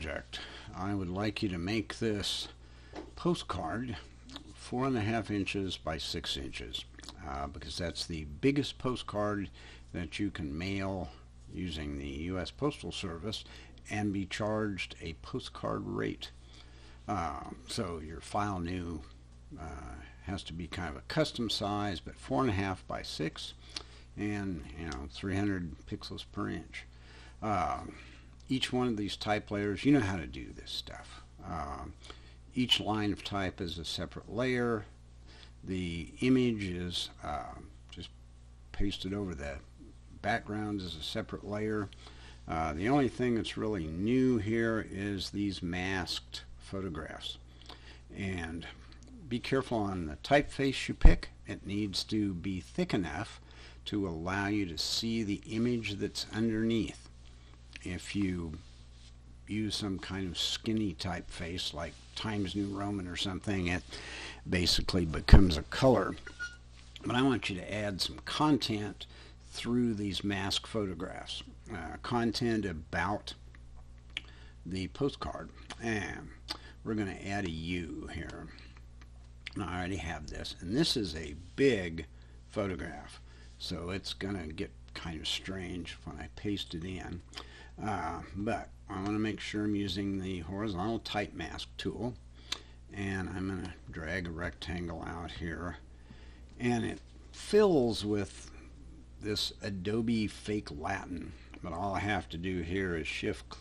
project. I would like you to make this postcard 4.5 inches by 6 inches because that's the biggest postcard that you can mail using the U.S. Postal Service and be charged a postcard rate. So your file new has to be kind of a custom size, but 4.5 by 6 and 300 pixels per inch. Each one of these type layers, you know how to do this stuff. Each line of type is a separate layer. The image is just pasted over the background as a separate layer. The only thing that's really new here is these masked photographs. And be careful on the typeface you pick. It needs to be thick enough to allow you to see the image that's underneath. If you use some kind of skinny typeface like Times New Roman or something, it basically becomes a color. But I want you to add some content through these mask photographs. Content about the postcard. And we're going to add a U here. Now, I already have this. And this is a big photograph. So it's going to get kind of strange when I paste it in. But I want to make sure I'm using the horizontal type mask tool. And I'm going to drag a rectangle out here. And it fills with this Adobe Fake Latin. But all I have to do here is shift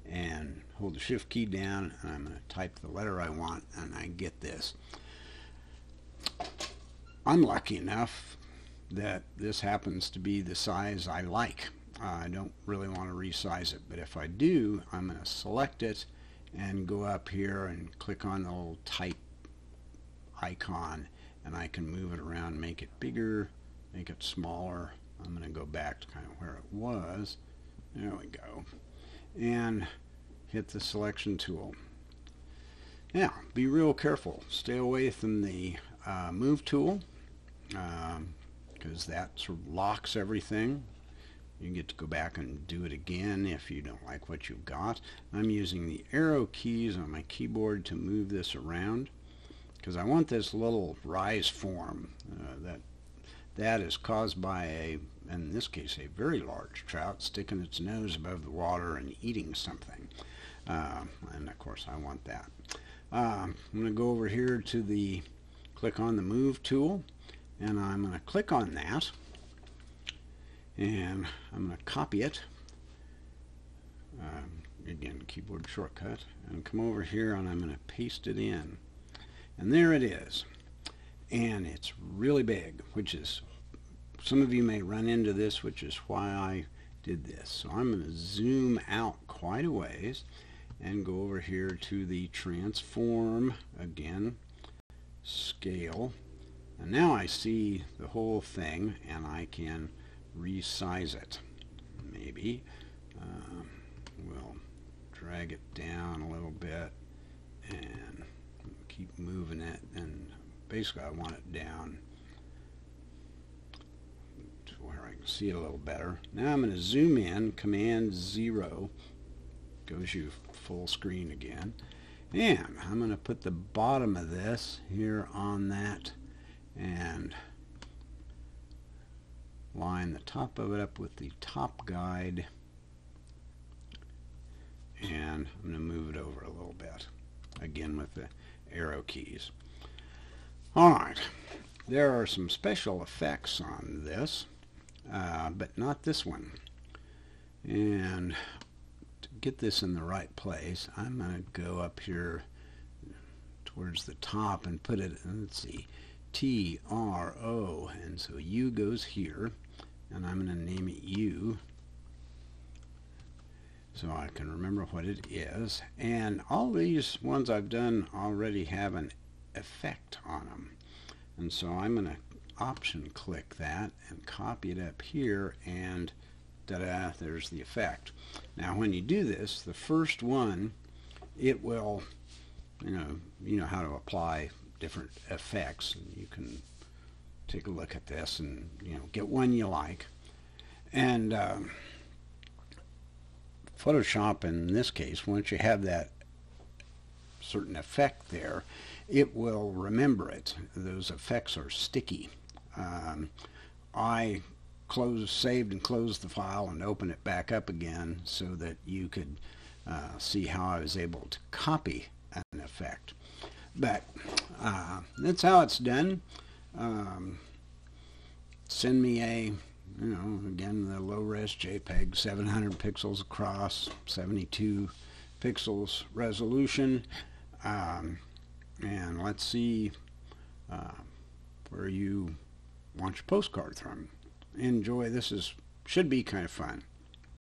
and hold the shift key down, and I'm going to type the letter I want, and I get this. I'm lucky enough that this happens to be the size I like. I don't really want to resize it, but if I do, I'm going to select it and go up here and click on the little type icon, and I can move it around, make it bigger, make it smaller. I'm going to go back to kind of where it was. There we go. And hit the selection tool. Now, be real careful. Stay away from the move tool because that sort of locks everything. You get to go back and do it again if you don't like what you've got. I'm using the arrow keys on my keyboard to move this around because I want this little rise form that is caused by in this case, a very large trout sticking its nose above the water and eating something. And of course I want that. I'm going to go over here to click on the move tool, and I'm going to click on that, and I'm going to copy it. Again, keyboard shortcut, and come over here and I'm going to paste it in. And there it is. And it's really big, which is, some of you may run into this, which is why I did this. So I'm going to zoom out quite a ways and go over here to the transform again, scale. And now I see the whole thing and I can resize it. Maybe we'll drag it down a little bit and keep moving it, and basically I want it down to where I can see it a little better. Now I'm going to zoom in, Command 0 goes you full screen again, and I'm going to put the bottom of this here on that and line the top of it up with the top guide, and I'm going to move it over a little bit again with the arrow keys. Alright, there are some special effects on this, but not this one. And to get this in the right place, I'm going to go up here towards the top and put it, let's see, T-R-O, and so U goes here, and I'm going to name it U so I can remember what it is. And all these ones I've done already have an effect on them, and so I'm going to option click that and copy it up here, and ta-da, there's the effect. Now when you do this, the first one, it will, you know how to apply different effects, and you can take a look at this and get one you like. And Photoshop, in this case, once you have that certain effect there, it will remember it. Those effects are sticky. I saved and closed the file and opened it back up again so that you could see how I was able to copy an effect. But that's how it's done. Send me a, again, the low-res JPEG, 700 pixels across, 72 pixels resolution, and let's see where you want your postcard from. Enjoy. This should be kind of fun.